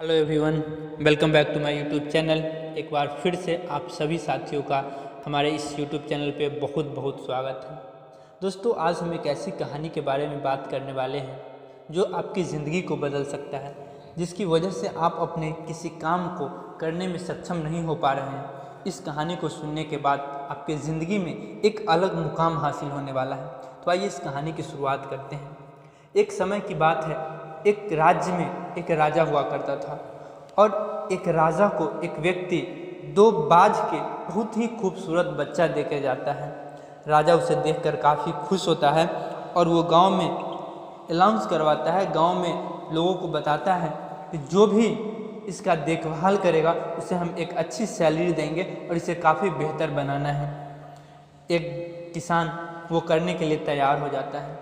Hello everyone, welcome back to my YouTube channel. एक बार फिर से आप सभी साथियों का हमारे इस यूट्यूब चैनल पे बहुत बहुत स्वागत है। दोस्तों, आज हम एक ऐसी कहानी के बारे में बात करने वाले हैं जो आपकी ज़िंदगी को बदल सकता है, जिसकी वजह से आप अपने किसी काम को करने में सक्षम नहीं हो पा रहे हैं। इस कहानी को सुनने के बाद आपकी ज़िंदगी में एक अलग मुकाम हासिल होने वाला है। तो आइए इस कहानी की शुरुआत करते हैं। एक समय की बात है, एक राज्य में एक राजा हुआ करता था और एक राजा को एक व्यक्ति दो बाज के बहुत ही खूबसूरत बच्चा देके जाता है। राजा उसे देखकर काफ़ी खुश होता है और वो गांव में अनाउंस करवाता है, गांव में लोगों को बताता है कि जो भी इसका देखभाल करेगा उसे हम एक अच्छी सैलरी देंगे और इसे काफ़ी बेहतर बनाना है। एक किसान वो करने के लिए तैयार हो जाता है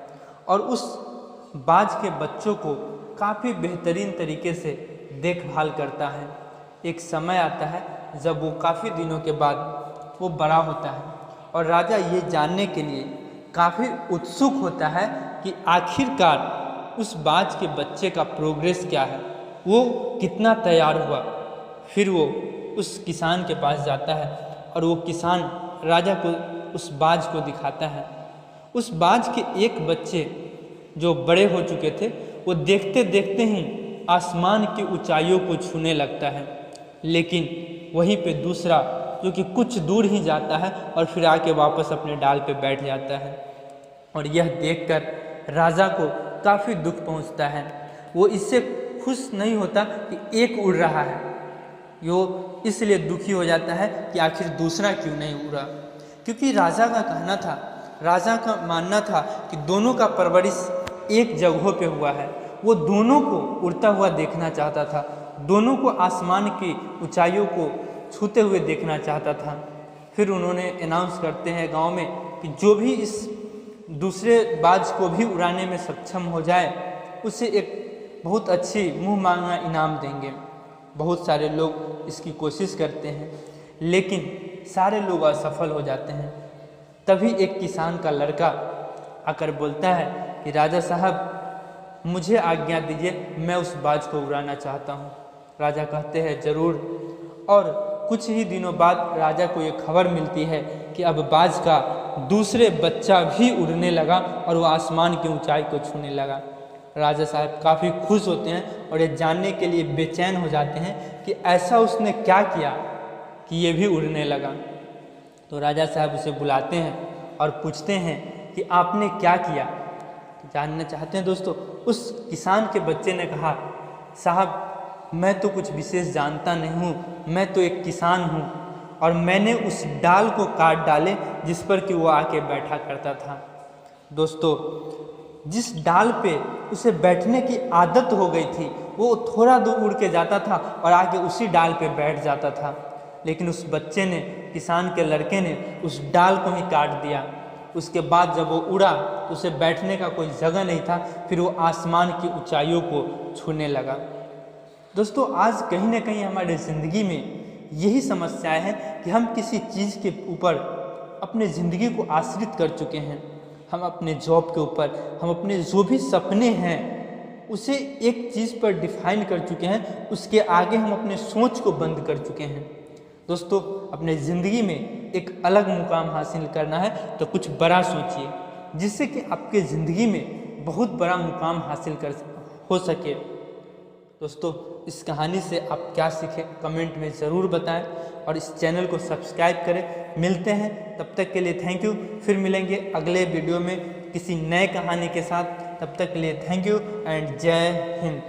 और उस बाज के बच्चों को काफ़ी बेहतरीन तरीके से देखभाल करता है। एक समय आता है जब वो काफ़ी दिनों के बाद वो बड़ा होता है और राजा ये जानने के लिए काफ़ी उत्सुक होता है कि आखिरकार उस बाज के बच्चे का प्रोग्रेस क्या है, वो कितना तैयार हुआ। फिर वो उस किसान के पास जाता है और वो किसान राजा को उस बाज को दिखाता है। उस बाज के एक बच्चे जो बड़े हो चुके थे वो देखते देखते ही आसमान की ऊंचाइयों को छूने लगता है, लेकिन वहीं पे दूसरा जो कि कुछ दूर ही जाता है और फिर आके वापस अपने डाल पे बैठ जाता है। और यह देखकर राजा को काफ़ी दुख पहुंचता है। वो इससे खुश नहीं होता कि एक उड़ रहा है, वो इसलिए दुखी हो जाता है कि आखिर दूसरा क्यों नहीं उड़ा। क्योंकि राजा का कहना था, राजा का मानना था कि दोनों का परवरिश एक जगहों पे हुआ है। वो दोनों को उड़ता हुआ देखना चाहता था, दोनों को आसमान की ऊंचाइयों को छूते हुए देखना चाहता था। फिर उन्होंने अनाउंस करते हैं गांव में कि जो भी इस दूसरे बाज को भी उड़ाने में सक्षम हो जाए उसे एक बहुत अच्छी मुँह मांगा इनाम देंगे। बहुत सारे लोग इसकी कोशिश करते हैं लेकिन सारे लोग असफल हो जाते हैं। तभी एक किसान का लड़का आकर बोलता है कि राजा साहब, मुझे आज्ञा दीजिए, मैं उस बाज को उड़ाना चाहता हूँ। राजा कहते हैं ज़रूर। और कुछ ही दिनों बाद राजा को ये खबर मिलती है कि अब बाज का दूसरे बच्चा भी उड़ने लगा और वो आसमान की ऊंचाई को छूने लगा। राजा साहब काफ़ी खुश होते हैं और ये जानने के लिए बेचैन हो जाते हैं कि ऐसा उसने क्या किया कि ये भी उड़ने लगा। तो राजा साहब उसे बुलाते हैं और पूछते हैं कि आपने क्या किया, जानना चाहते हैं। दोस्तों, उस किसान के बच्चे ने कहा, साहब मैं तो कुछ विशेष जानता नहीं हूँ, मैं तो एक किसान हूँ और मैंने उस डाल को काट डाले जिस पर कि वो आके बैठा करता था। दोस्तों, जिस डाल पे उसे बैठने की आदत हो गई थी वो थोड़ा दूर उड़ के जाता था और आके उसी डाल पे बैठ जाता था, लेकिन उस बच्चे ने, किसान के लड़के ने उस डाल को ही काट दिया। उसके बाद जब वो उड़ा उसे बैठने का कोई जगह नहीं था, फिर वो आसमान की ऊंचाइयों को छूने लगा। दोस्तों, आज कहीं ना कहीं हमारे ज़िंदगी में यही समस्याएं हैं कि हम किसी चीज़ के ऊपर अपने ज़िंदगी को आश्रित कर चुके हैं। हम अपने जॉब के ऊपर, हम अपने जो भी सपने हैं उसे एक चीज़ पर डिफाइन कर चुके हैं, उसके आगे हम अपने सोच को बंद कर चुके हैं। दोस्तों, अपने ज़िंदगी में एक अलग मुकाम हासिल करना है तो कुछ बड़ा सोचिए, जिससे कि आपके ज़िंदगी में बहुत बड़ा मुकाम हासिल हो सके। दोस्तों, इस कहानी से आप क्या सीखे कमेंट में ज़रूर बताएं और इस चैनल को सब्सक्राइब करें। मिलते हैं, तब तक के लिए थैंक यू। फिर मिलेंगे अगले वीडियो में किसी नए कहानी के साथ। तब तक के लिए थैंक यू एंड जय हिंद।